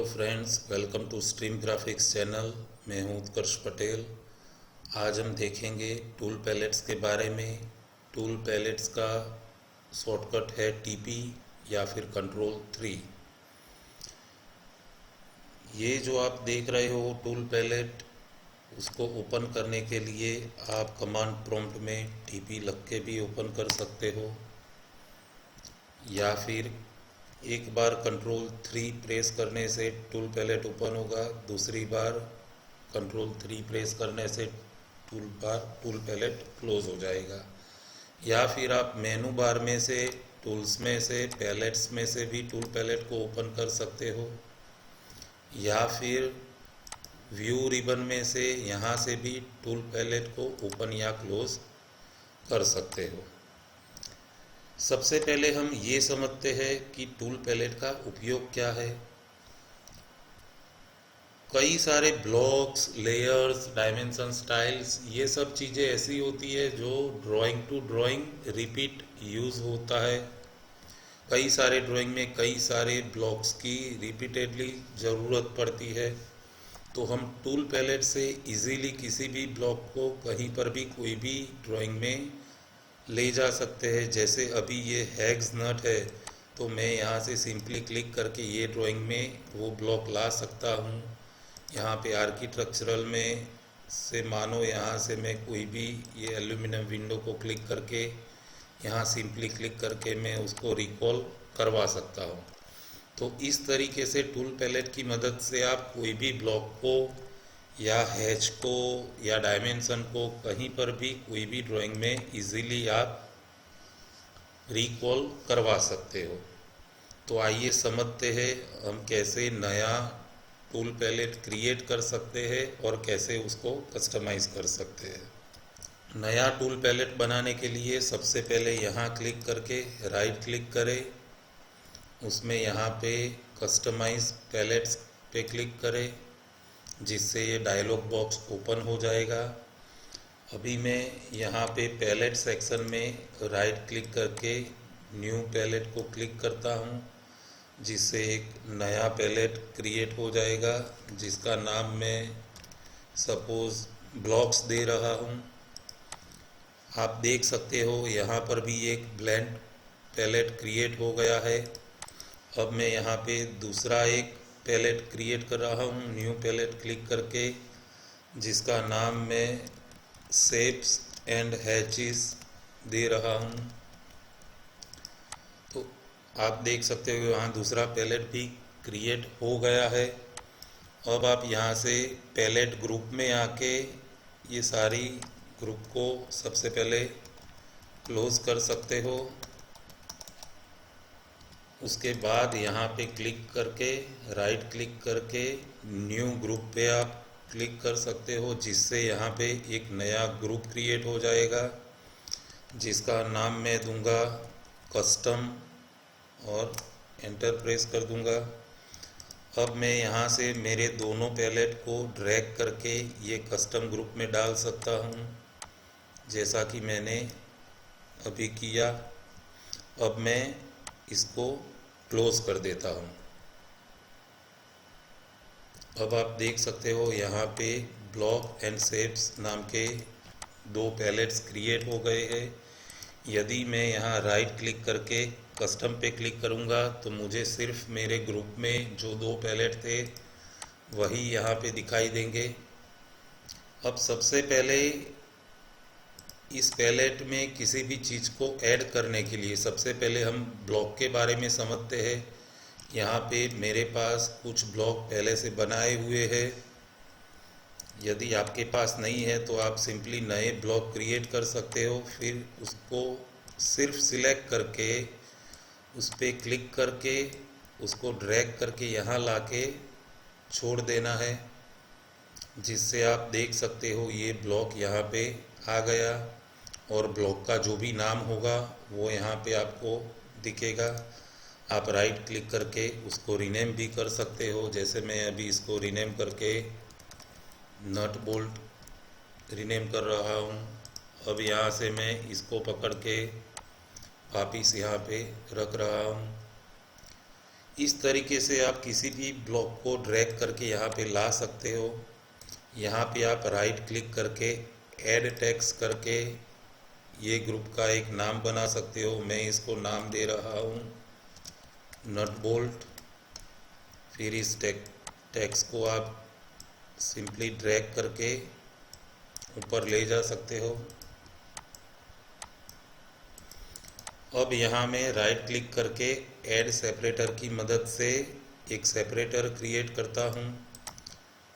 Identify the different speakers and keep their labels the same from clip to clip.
Speaker 1: Hello friends, welcome to stream graphics channel. मैं हूं उत्कर्ष पटेल। आज हम देखेंगे टूल पैलेट्स के बारे में। टूल पैलेट्स का शॉर्टकट है टीपी या फिर कंट्रोल 3। ये जो आप देख रहे हो टूल पैलेट, उसको ओपन करने के लिए आप कमांड प्रॉम्प्ट में टीपी लग के भी ओपन कर सकते हो, या फिर एक बार कंट्रोल 3 प्रेस करने से टूल पैलेट ओपन होगा, दूसरी बार कंट्रोल 3 प्रेस करने से टूल पैलेट क्लोज हो जाएगा। या फिर आप मेनू बार में से, टूल्स में से, पैलेट्स में से भी टूल पैलेट को ओपन कर सकते हो, या फिर व्यू रिबन में से यहाँ से भी टूल पैलेट को ओपन या क्लोज कर सकते हो। सबसे पहले हम ये समझते हैं कि टूल पैलेट का उपयोग क्या है। कई सारे ब्लॉक्स, लेयर्स, डायमेंशन, स्टाइल्स, ये सब चीज़ें ऐसी होती है जो drawing to drawing repeat use होता है। कई सारे ड्राइंग में कई सारे ब्लॉक्स की रिपीटेडली ज़रूरत पड़ती है, तो हम टूल पैलेट से इजीली किसी भी ब्लॉक को कहीं पर भी कोई भी ड्राइंग में ले जा सकते हैं। जैसे अभी ये हैग्स नट है, तो मैं यहाँ से सिंपली क्लिक करके ये ड्राइंग में वो ब्लॉक ला सकता हूँ। यहाँ पे आर्किटेक्चरल में से मानो यहाँ से मैं कोई भी ये एल्यूमिनियम विंडो को क्लिक करके यहाँ सिंपली क्लिक करके मैं उसको रिकॉल करवा सकता हूँ। तो इस तरीके से टूल पैलेट की मदद से आप कोई भी ब्लॉक को या हैच को या डायमेंशन को कहीं पर भी कोई भी ड्राइंग में इजीली आप रिकॉल करवा सकते हो। तो आइए समझते हैं हम कैसे नया टूल पैलेट क्रिएट कर सकते हैं और कैसे उसको कस्टमाइज कर सकते हैं। नया टूल पैलेट बनाने के लिए सबसे पहले यहाँ क्लिक करके राइट क्लिक करें, उसमें यहाँ पे कस्टमाइज पैलेट्स पे क्लिक करें, जिससे ये डायलॉग बॉक्स ओपन हो जाएगा। अभी मैं यहाँ पे पैलेट सेक्शन में राइट क्लिक करके न्यू पैलेट को क्लिक करता हूँ, जिससे एक नया पैलेट क्रिएट हो जाएगा, जिसका नाम मैं सपोज ब्लॉक्स दे रहा हूँ। आप देख सकते हो यहाँ पर भी एक ब्लेंड पैलेट क्रिएट हो गया है। अब मैं यहाँ पे दूसरा एक पैलेट क्रिएट कर रहा हूँ, न्यू पैलेट क्लिक करके, जिसका नाम मैं शेप्स एंड हैचेस दे रहा हूँ। तो आप देख सकते हो यहाँ दूसरा पैलेट भी क्रिएट हो गया है। अब आप यहाँ से पैलेट ग्रुप में आके ये सारी ग्रुप को सबसे पहले क्लोज कर सकते हो। उसके बाद यहाँ पे क्लिक करके राइट क्लिक करके न्यू ग्रुप पे आप क्लिक कर सकते हो, जिससे यहाँ पे एक नया ग्रुप क्रिएट हो जाएगा, जिसका नाम मैं दूंगा कस्टम और एंटर प्रेस कर दूंगा। अब मैं यहाँ से मेरे दोनों पैलेट को ड्रैग करके ये कस्टम ग्रुप में डाल सकता हूँ, जैसा कि मैंने अभी किया। अब मैं इसको क्लोज कर देता हूँ। अब आप देख सकते हो यहाँ पे ब्लॉक एंड शेप्स नाम के दो पैलेट्स क्रिएट हो गए हैं। यदि मैं यहाँ राइट क्लिक करके कस्टम पे क्लिक करूँगा तो मुझे सिर्फ मेरे ग्रुप में जो दो पैलेट थे वही यहाँ पे दिखाई देंगे। अब सबसे पहले इस पैलेट में किसी भी चीज़ को ऐड करने के लिए सबसे पहले हम ब्लॉक के बारे में समझते हैं। यहाँ पे मेरे पास कुछ ब्लॉक पहले से बनाए हुए हैं। यदि आपके पास नहीं है तो आप सिंपली नए ब्लॉक क्रिएट कर सकते हो। फिर उसको सिर्फ सिलेक्ट करके उस पर क्लिक करके उसको ड्रैग करके यहाँ लाके छोड़ देना है, जिससे आप देख सकते हो ये ब्लॉक यहाँ पे आ गया और ब्लॉक का जो भी नाम होगा वो यहाँ पे आपको दिखेगा। आप राइट क्लिक करके उसको रीनेम भी कर सकते हो, जैसे मैं अभी इसको रीनेम करके नट बोल्ट रीनेम कर रहा हूँ। अब यहाँ से मैं इसको पकड़ के वापिस यहाँ पे रख रहा हूँ। इस तरीके से आप किसी भी ब्लॉक को ड्रैग करके यहाँ पे ला सकते हो। यहाँ पे आप राइट क्लिक करके ऐड टेक्स्ट करके ये ग्रुप का एक नाम बना सकते हो। मैं इसको नाम दे रहा हूँ नट बोल्ट। फिर इस टेक्स्ट को आप सिंपली ड्रैग करके ऊपर ले जा सकते हो। अब यहाँ मैं राइट क्लिक करके ऐड सेपरेटर की मदद से एक सेपरेटर क्रिएट करता हूँ।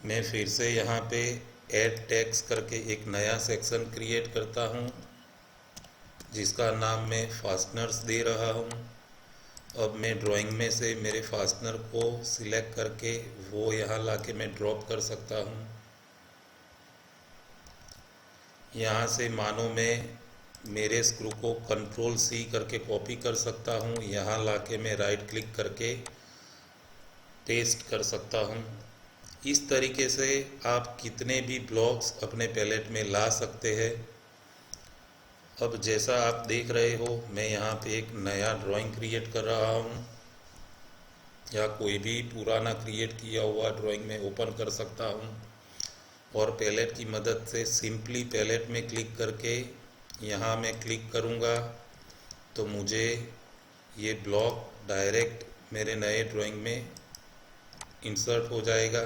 Speaker 1: मैं फिर से यहाँ पे ऐड टेक्स्ट करके एक नया सेक्शन क्रिएट करता हूँ जिसका नाम मैं फास्टनर्स दे रहा हूँ। अब मैं ड्राइंग में से मेरे फास्टनर को सिलेक्ट करके वो यहाँ लाके मैं ड्रॉप कर सकता हूँ। यहाँ से मानो मैं मेरे स्क्रू को कंट्रोल C करके कॉपी कर सकता हूँ। यहाँ लाके मैं राइट क्लिक करके पेस्ट कर सकता हूँ। इस तरीके से आप कितने भी ब्लॉक्स अपने पैलेट में ला सकते हैं। अब जैसा आप देख रहे हो मैं यहाँ पे एक नया ड्राइंग क्रिएट कर रहा हूँ, या कोई भी पुराना क्रिएट किया हुआ ड्राइंग में ओपन कर सकता हूँ और पैलेट की मदद से सिंपली पैलेट में क्लिक करके यहाँ मैं क्लिक करूँगा तो मुझे ये ब्लॉक डायरेक्ट मेरे नए ड्राइंग में इंसर्ट हो जाएगा।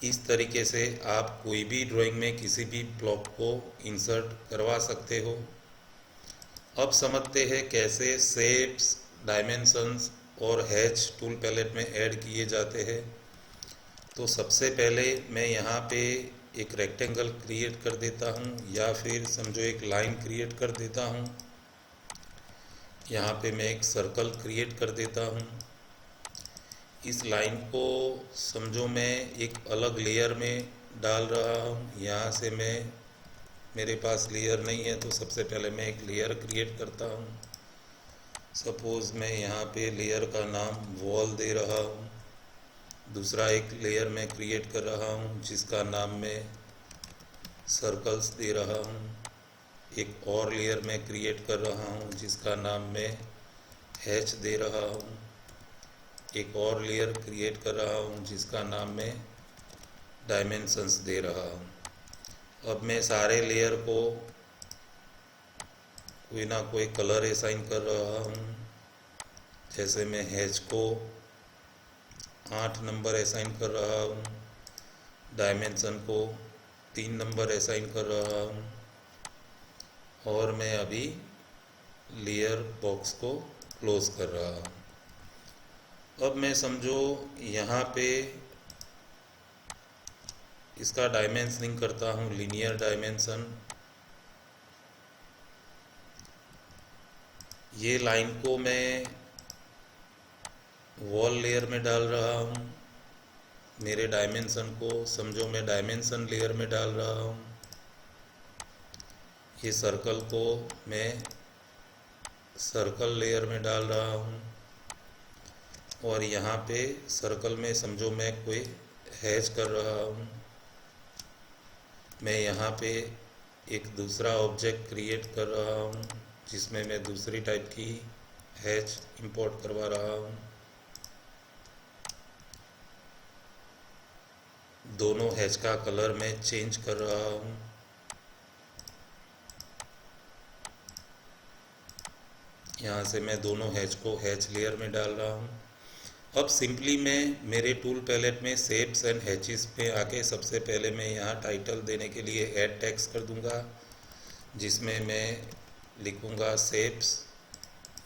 Speaker 1: इस तरीके से आप कोई भी ड्राइंग में किसी भी ब्लॉक को इंसर्ट करवा सकते हो। अब समझते हैं कैसे शेप्स, डायमेंशंस और हैच टूल पैलेट में ऐड किए जाते हैं। तो सबसे पहले मैं यहाँ पे एक रेक्टेंगल क्रिएट कर देता हूँ, या फिर समझो एक लाइन क्रिएट कर देता हूँ। यहाँ पे मैं एक सर्कल क्रिएट कर देता हूँ। इस लाइन को समझो मैं एक अलग लेयर में डाल रहा हूँ। यहाँ से मेरे पास लेयर नहीं है तो सबसे पहले मैं एक लेयर क्रिएट करता हूँ। सपोज़ मैं यहाँ पे लेयर का नाम वॉल दे रहा हूँ। दूसरा एक लेयर मैं क्रिएट कर रहा हूँ जिसका नाम मैं सर्कल्स दे रहा हूँ। एक और लेयर मैं क्रिएट कर रहा हूँ जिसका नाम मैं हैच दे रहा हूँ। एक और लेयर क्रिएट कर रहा हूँ जिसका नाम मैं डायमेंशंस दे रहा हूँ। अब मैं सारे लेयर को कोई ना कोई कलर असाइन कर रहा हूँ। जैसे मैं हैच को 8 नंबर असाइन कर रहा हूँ, डायमेंशन को 3 नंबर असाइन कर रहा हूँ, और मैं अभी लेयर बॉक्स को क्लोज कर रहा हूँ। अब मैं समझो यहाँ पे इसका डायमेंशनिंग करता हूँ, लीनियर डायमेंशन। ये लाइन को मैं वॉल लेयर में डाल रहा हूँ। मेरे डायमेंशन को समझो मैं डायमेंशन लेयर में डाल रहा हूँ। ये सर्कल को मैं सर्कल लेयर में डाल रहा हूँ, और यहाँ पे सर्कल में समझो मैं कोई हैच कर रहा हूँ। मैं यहाँ पे एक दूसरा ऑब्जेक्ट क्रिएट कर रहा हूँ जिसमें मैं दूसरी टाइप की हैच इंपोर्ट करवा रहा हूँ। दोनों हैच का कलर मैं चेंज कर रहा हूँ। यहाँ से मैं दोनों हैच को हैच लेयर में डाल रहा हूँ। अब सिंपली मैं मेरे टूल पैलेट में शेप्स एंड हैचेस पे आके सबसे पहले मैं यहाँ टाइटल देने के लिए ऐड टेक्स्ट कर दूँगा, जिसमें मैं लिखूँगा शेप्स।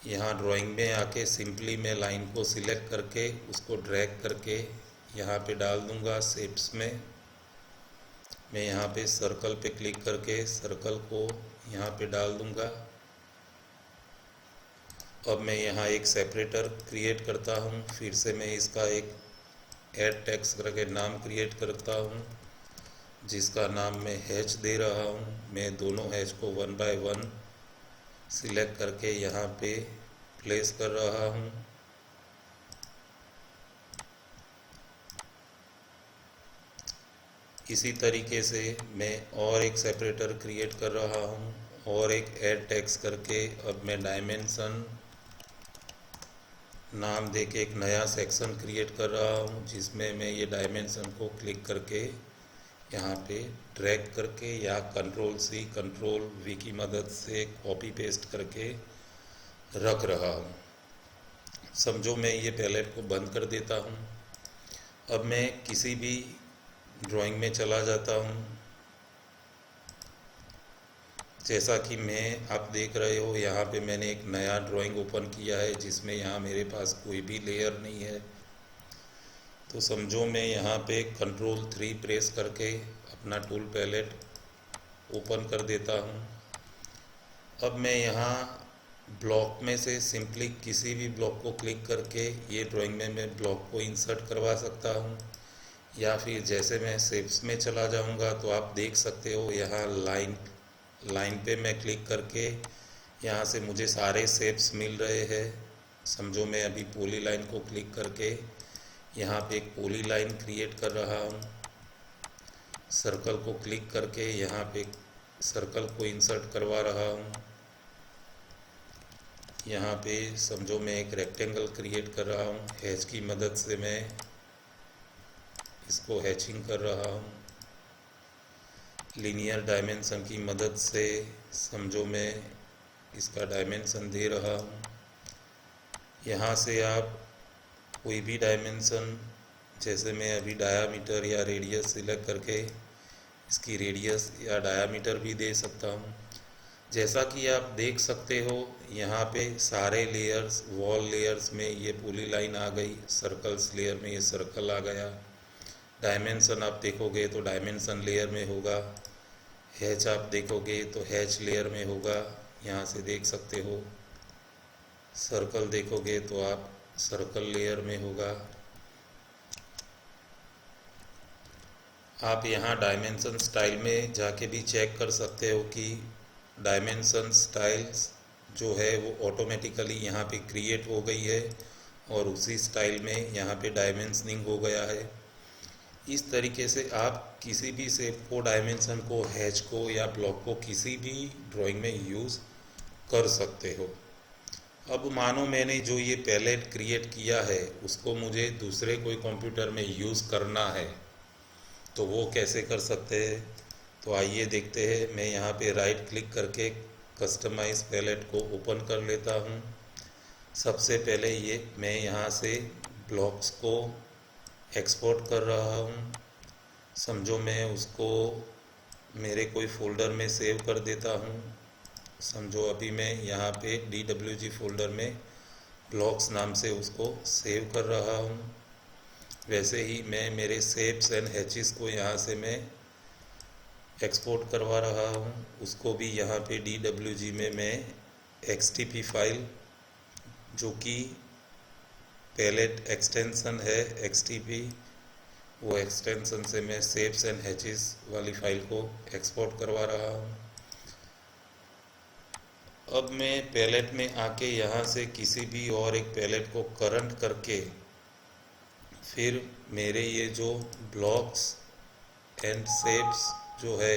Speaker 1: यहाँ ड्राइंग में आके सिंपली मैं लाइन को सिलेक्ट करके उसको ड्रैग करके यहाँ पे डाल दूँगा शेप्स में। मैं यहाँ पे सर्कल पे क्लिक करके सर्कल को यहाँ पे डाल दूँगा। अब मैं यहाँ एक सेपरेटर क्रिएट करता हूँ। फिर से मैं इसका एक ऐड टेक्स्ट करके नाम क्रिएट करता हूँ जिसका नाम मैं हैच दे रहा हूँ। मैं दोनों हैच को 1 बाय 1 सिलेक्ट करके यहाँ पे प्लेस कर रहा हूँ। इसी तरीके से मैं और एक सेपरेटर क्रिएट कर रहा हूँ और एक ऐड टेक्स्ट करके अब मैं डायमेंशन नाम देके एक नया सेक्शन क्रिएट कर रहा हूँ, जिसमें मैं ये डायमेंशन को क्लिक करके यहाँ पे ड्रैग करके या कंट्रोल-C कंट्रोल-V की मदद से कॉपी पेस्ट करके रख रहा हूँ। समझो मैं ये पैलेट को बंद कर देता हूँ। अब मैं किसी भी ड्राइंग में चला जाता हूँ। जैसा कि आप देख रहे हो, यहाँ पे मैंने एक नया ड्राइंग ओपन किया है, जिसमें यहाँ मेरे पास कोई भी लेयर नहीं है। तो समझो मैं यहाँ पे कंट्रोल-3 प्रेस करके अपना टूल पैलेट ओपन कर देता हूँ। अब मैं यहाँ ब्लॉक में से सिंपली किसी भी ब्लॉक को क्लिक करके ये ड्राइंग में मैं ब्लॉक को इंसर्ट करवा सकता हूँ, या फिर जैसे मैं शेप्स में चला जाऊँगा तो आप देख सकते हो यहाँ लाइन पे मैं क्लिक करके यहाँ से मुझे सारे शेप्स मिल रहे हैं। समझो मैं अभी पॉली लाइन को क्लिक करके यहाँ पे एक पॉली लाइन क्रिएट कर रहा हूँ। सर्कल को क्लिक करके यहाँ पे सर्कल को इंसर्ट करवा रहा हूँ। यहाँ पे समझो मैं एक रेक्टेंगल क्रिएट कर रहा हूँ। हैच की मदद से मैं इसको हैचिंग कर रहा हूँ। लीनियर डायमेंशन की मदद से समझो मैं इसका डायमेंशन दे रहा हूँ। यहाँ से आप कोई भी डायमेंशन, जैसे मैं अभी डायामीटर या रेडियस सिलेक्ट करके इसकी रेडियस या डायामीटर भी दे सकता हूँ। जैसा कि आप देख सकते हो, यहाँ पे सारे लेयर्स, वॉल लेयर्स में ये पॉली लाइन आ गई, सर्कल्स लेयर में ये सर्कल आ गया। डायमेंशन आप देखोगे तो डायमेंशन लेयर में होगा। हैच आप देखोगे तो हैच लेयर में होगा, यहाँ से देख सकते हो। सर्कल देखोगे तो आप सर्कल लेयर में होगा। आप यहाँ डायमेंशन स्टाइल में जाके भी चेक कर सकते हो कि डायमेंशन स्टाइल्स जो है वो ऑटोमेटिकली यहाँ पे क्रिएट हो गई है और उसी स्टाइल में यहाँ पे डायमेंशनिंग हो गया है। इस तरीके से आप किसी भी शेप को, डायमेंशन को, हैच को या ब्लॉक को किसी भी ड्राइंग में यूज़ कर सकते हो। अब मानो मैंने जो ये पैलेट क्रिएट किया है उसको मुझे दूसरे कोई कंप्यूटर में यूज़ करना है, तो वो कैसे कर सकते हैं? तो आइए देखते हैं। मैं यहाँ पे राइट क्लिक करके कस्टमाइज पैलेट को ओपन कर लेता हूँ। सबसे पहले ये मैं यहाँ से ब्लॉक्स को एक्सपोर्ट कर रहा हूँ। समझो मैं उसको मेरे कोई फोल्डर में सेव कर देता हूँ। समझो अभी मैं यहाँ पे DWG फोल्डर में ब्लॉक्स नाम से उसको सेव कर रहा हूँ। वैसे ही मैं मेरे शेप्स एंड हैचेस को यहाँ से मैं एक्सपोर्ट करवा रहा हूँ। उसको भी यहाँ पे DWG में मैं XTP फाइल, जो कि पैलेट एक्सटेंशन है XTP, वो एक्सटेंशन से मैं शेप्स एंड हैचेस वाली फाइल को एक्सपोर्ट करवा रहा हूँ। अब मैं पैलेट में आके यहाँ से किसी भी और एक पैलेट को करंट करके फिर मेरे ये जो ब्लॉक्स एंड शेप्स जो है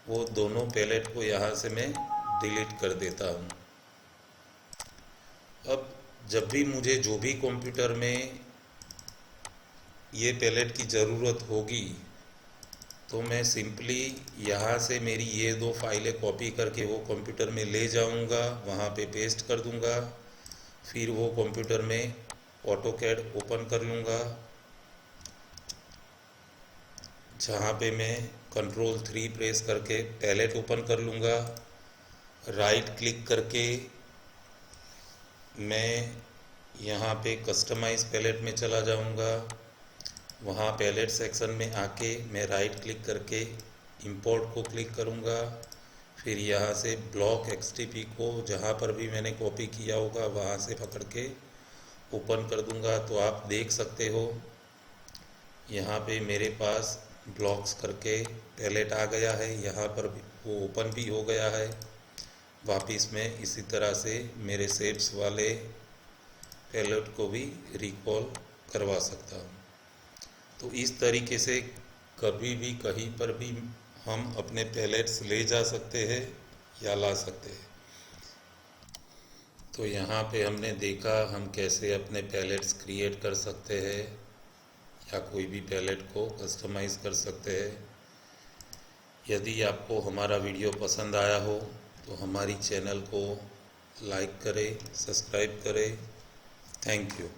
Speaker 1: वो दोनों पैलेट को यहाँ से मैं डिलीट कर देता हूँ। अब जब भी मुझे जो भी कंप्यूटर में ये पैलेट की ज़रूरत होगी तो मैं सिंपली यहाँ से मेरी ये दो फाइलें कॉपी करके वो कंप्यूटर में ले जाऊँगा, वहाँ पे पेस्ट कर दूँगा। फिर वो कंप्यूटर में ऑटोकैड ओपन कर लूँगा, जहाँ पे मैं कंट्रोल-3 प्रेस करके पैलेट ओपन कर लूँगा। राइट क्लिक करके मैं यहाँ पे कस्टमाइज पैलेट में चला जाऊँगा। वहाँ पैलेट सेक्शन में आके मैं राइट क्लिक करके इंपोर्ट को क्लिक करूँगा। फिर यहाँ से ब्लॉक XTP को जहाँ पर भी मैंने कॉपी किया होगा वहाँ से पकड़ के ओपन कर दूँगा। तो आप देख सकते हो यहाँ पे मेरे पास ब्लॉक्स करके पैलेट आ गया है, यहाँ पर भी वो ओपन भी हो गया है। वापिस मैं इसी तरह से मेरे शेप्स वाले पैलेट को भी रिकॉल करवा सकता हूँ। तो इस तरीके से कभी भी कहीं पर भी हम अपने पैलेट्स ले जा सकते हैं या ला सकते हैं। तो यहाँ पे हमने देखा हम कैसे अपने पैलेट्स क्रिएट कर सकते हैं या कोई भी पैलेट को कस्टमाइज़ कर सकते हैं। यदि आपको हमारा वीडियो पसंद आया हो तो हमारी चैनल को लाइक करें, सब्सक्राइब करें। Thank you.